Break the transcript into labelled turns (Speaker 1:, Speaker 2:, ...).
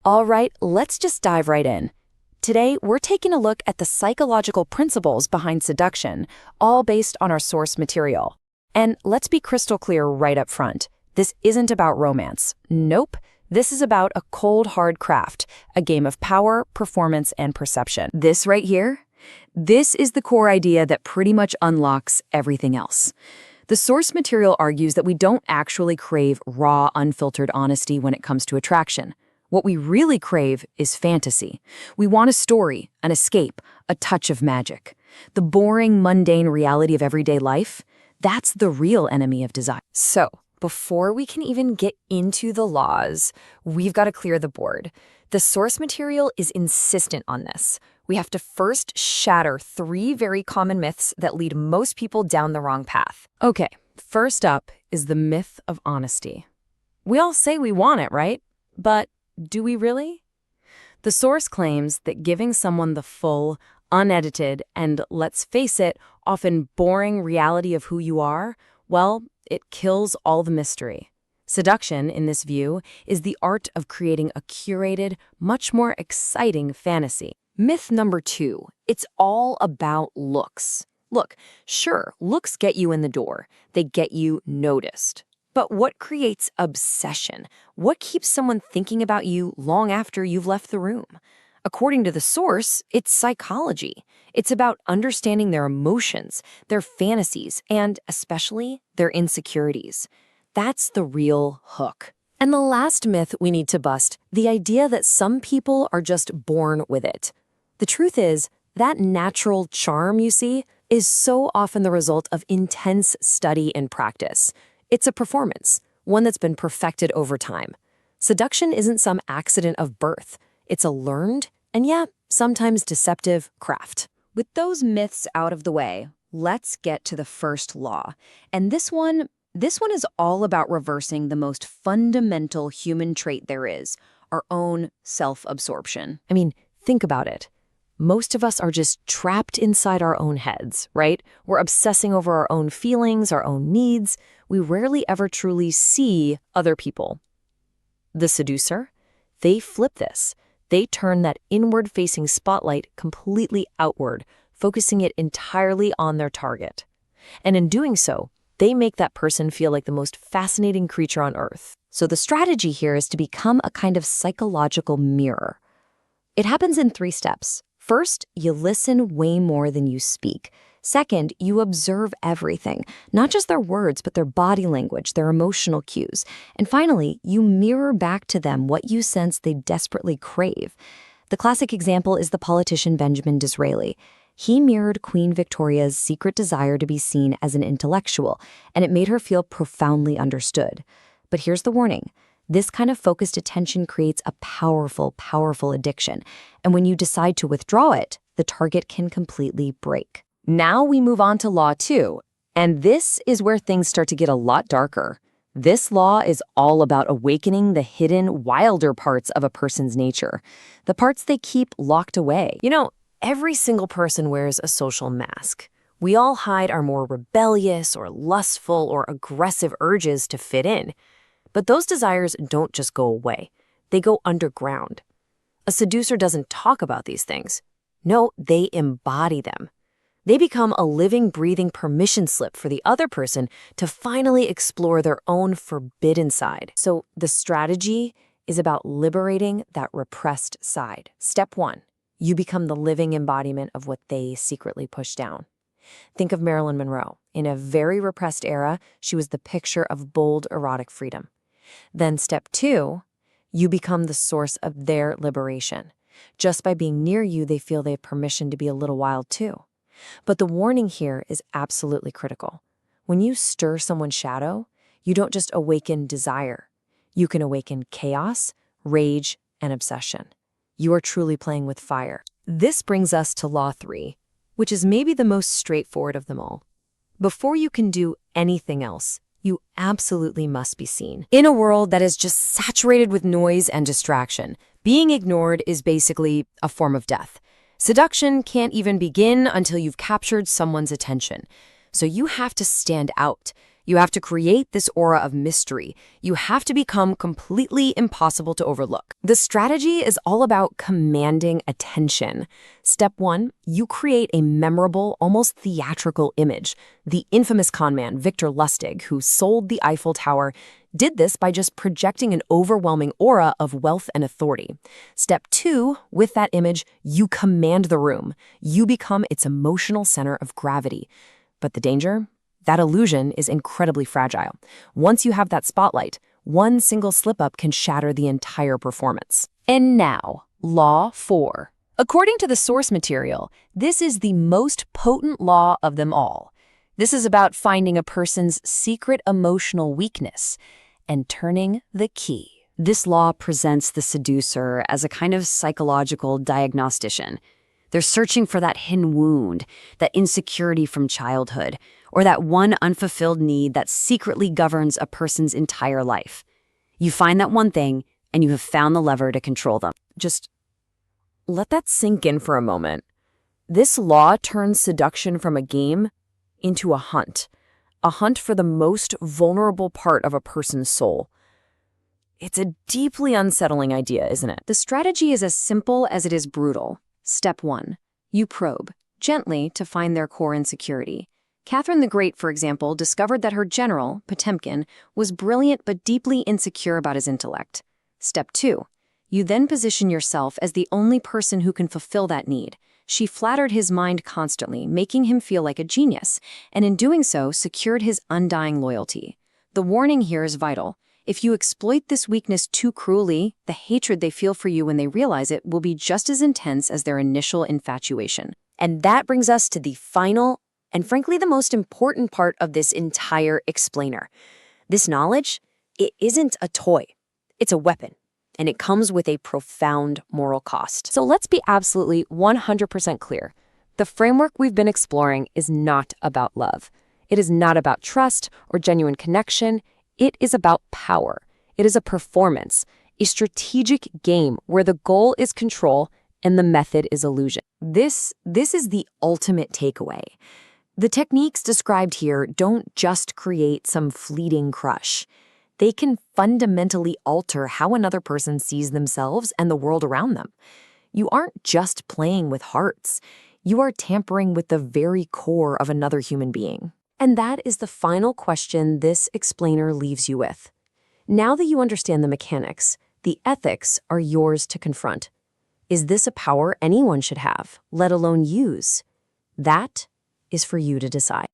Speaker 1: All right, let's just dive right in. Today, we're taking a look at the psychological principles behind seduction, all based on our source material. And let's be crystal clear right up front. This isn't about romance. Nope. This is about a cold, hard craft, a game of power, performance, and perception. This right here, this is the core idea that pretty much unlocks everything else. The source material argues that we don't actually crave raw, unfiltered honesty when it comes to attraction. What we really crave is fantasy. We want a story, an escape, a touch of magic. The boring, mundane reality of everyday life, that's the real enemy of desire. So, before we can even get into the laws, we've got to clear the board. The source material is insistent on this. We have to first shatter 3 very common myths that lead most people down the wrong path. Okay, first up is the myth of honesty. We all say we want it, right? But do we really? The source claims that giving someone the full, unedited, and let's face it, often boring reality of who you are, well, it kills all the mystery. Seduction, in this view, is the art of creating a curated, much more exciting fantasy. Myth number 2, it's all about looks. Look, sure, looks get you in the door. They get you noticed. But what creates obsession? What keeps someone thinking about you long after you've left the room? According to the source, it's psychology. It's about understanding their emotions, their fantasies, and especially their insecurities. That's the real hook. And the last myth we need to bust, the idea that some people are just born with it. The truth is, that natural charm you see is so often the result of intense study and practice. It's a performance, one that's been perfected over time. Seduction isn't some accident of birth. It's a learned, and yeah, sometimes deceptive craft. With those myths out of the way, let's get to the first law. And this one is all about reversing the most fundamental human trait there is, our own self-absorption. I mean, think about it. Most of us are just trapped inside our own heads, right? We're obsessing over our own feelings, our own needs. We rarely ever truly see other people. The seducer, they flip this. They turn that inward-facing spotlight completely outward, focusing it entirely on their target. And in doing so, they make that person feel like the most fascinating creature on earth. So the strategy here is to become a kind of psychological mirror. It happens in 3 steps. First, you listen way more than you speak. Second, you observe everything, not just their words, but their body language, their emotional cues. And finally, you mirror back to them what you sense they desperately crave. The classic example is the politician Benjamin Disraeli. He mirrored Queen Victoria's secret desire to be seen as an intellectual, and it made her feel profoundly understood. But here's the warning. This kind of focused attention creates a powerful, powerful addiction. And when you decide to withdraw it, the target can completely break. Now we move on to law 2. And this is where things start to get a lot darker. This law is all about awakening the hidden, wilder parts of a person's nature. The parts they keep locked away. You know, every single person wears a social mask. We all hide our more rebellious or lustful or aggressive urges to fit in. But those desires don't just go away. They go underground. A seducer doesn't talk about these things. No, they embody them. They become a living, breathing permission slip for the other person to finally explore their own forbidden side. So the strategy is about liberating that repressed side. Step 1, you become the living embodiment of what they secretly push down. Think of Marilyn Monroe. In a very repressed era, she was the picture of bold, erotic freedom. Then step 2, you become the source of their liberation. Just by being near you, they feel they have permission to be a little wild too. But the warning here is absolutely critical. When you stir someone's shadow, you don't just awaken desire. You can awaken chaos, rage, and obsession. You are truly playing with fire. This brings us to law 3, which is maybe the most straightforward of them all. Before you can do anything else, you absolutely must be seen. In a world that is just saturated with noise and distraction, being ignored is basically a form of death. Seduction can't even begin until you've captured someone's attention. So you have to stand out. You have to create this aura of mystery. You have to become completely impossible to overlook. The strategy is all about commanding attention. Step 1, you create a memorable, almost theatrical image. The infamous conman Victor Lustig, who sold the Eiffel Tower, did this by just projecting an overwhelming aura of wealth and authority. Step 2, with that image, you command the room. You become its emotional center of gravity. But the danger? That illusion is incredibly fragile. Once you have that spotlight, one single slip-up can shatter the entire performance. And now, Law 4. According to the source material, this is the most potent law of them all. This is about finding a person's secret emotional weakness and turning the key.
Speaker 2: This law presents the seducer as a kind of psychological diagnostician. They're searching for that hidden wound, that insecurity from childhood, or that one unfulfilled need that secretly governs a person's entire life. You find that one thing, and you have found the lever to control them.
Speaker 1: Just let that sink in for a moment. This law turns seduction from a game into a hunt for the most vulnerable part of a person's soul. It's a deeply unsettling idea, isn't it?
Speaker 2: The strategy is as simple as it is brutal. Step 1. You probe, gently, to find their core insecurity. Catherine the Great, for example, discovered that her general, Potemkin, was brilliant but deeply insecure about his intellect. Step 2. You then position yourself as the only person who can fulfill that need. She flattered his mind constantly, making him feel like a genius, and in doing so, secured his undying loyalty. The warning here is vital. If you exploit this weakness too cruelly, the hatred they feel for you when they realize it will be just as intense as their initial infatuation.
Speaker 1: And that brings us to the final, and frankly the most important part of this entire explainer. This knowledge, it isn't a toy. It's a weapon, and it comes with a profound moral cost. So let's be absolutely 100% clear. The framework we've been exploring is not about love. It is not about trust or genuine connection. It is about power. It is a performance, a strategic game where the goal is control and the method is illusion. This is the ultimate takeaway. The techniques described here don't just create some fleeting crush. They can fundamentally alter how another person sees themselves and the world around them. You aren't just playing with hearts. You are tampering with the very core of another human being. And that is the final question this explainer leaves you with. Now that you understand the mechanics, the ethics are yours to confront. Is this a power anyone should have, let alone use? That is for you to decide.